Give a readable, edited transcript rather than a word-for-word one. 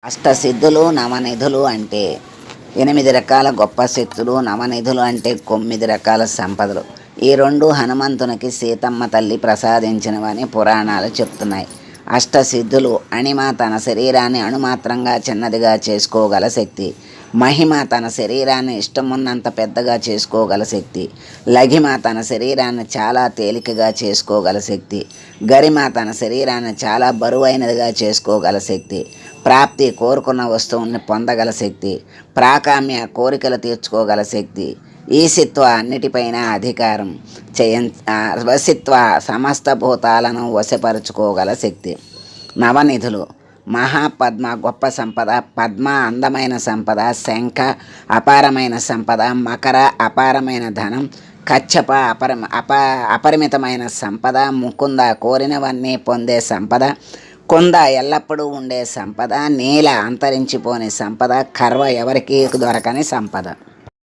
అష్టసిద్ధులు నవనిధులు అంటే 8 రకాల గొప్ప శక్తులు, నవనిధులు అంటే 9 రకాల సంపదలు. ఈ రెండు హనుమంతునికి సీతమ్మ తల్లి ప్రసాదించినవని పురాణాలు చెప్తున్నాయి. అష్టసిద్ధులు: అణిమ తన శరీరాన్ని అణుమాత్రంగా చిన్నదిగా చేసుకోగల శక్తి. మహిమ తన శరీరాన్ని ఇష్టమున్నంత పెద్దగా చేసుకోగల శక్తి. లఘిమ తన శరీరాన్ని చాలా తేలికగా చేసుకోగల శక్తి. గరిమ తన శరీరాన్ని చాలా బరువైనదిగా చేసుకోగల శక్తి. ప్రాప్తి కోరుకున్న వస్తువుని పొందగల శక్తి. ప్రాకామ్య కోరికలు తీర్చుకోగల శక్తి. ఈశిత్వ అన్నిటిపైన అధికారం వసిత్వ సమస్త భూతాలను వశపరుచుకోగల శక్తి. నవనిధులు: మహాపద్మ గొప్ప సంపద, పద్మ అందమైన సంపద, శంఖ అపారమైన సంపద, మకర అపారమైన ధనం, కచ్చప అపరిమితమైన సంపద, ముకుంద కోరినవన్నీ పొందే సంపద, కుంద ఎల్లప్పుడూ ఉండే సంపద, నీల అంతరించిపోని సంపద, కర్వ ఎవరికీ దొరకని సంపద.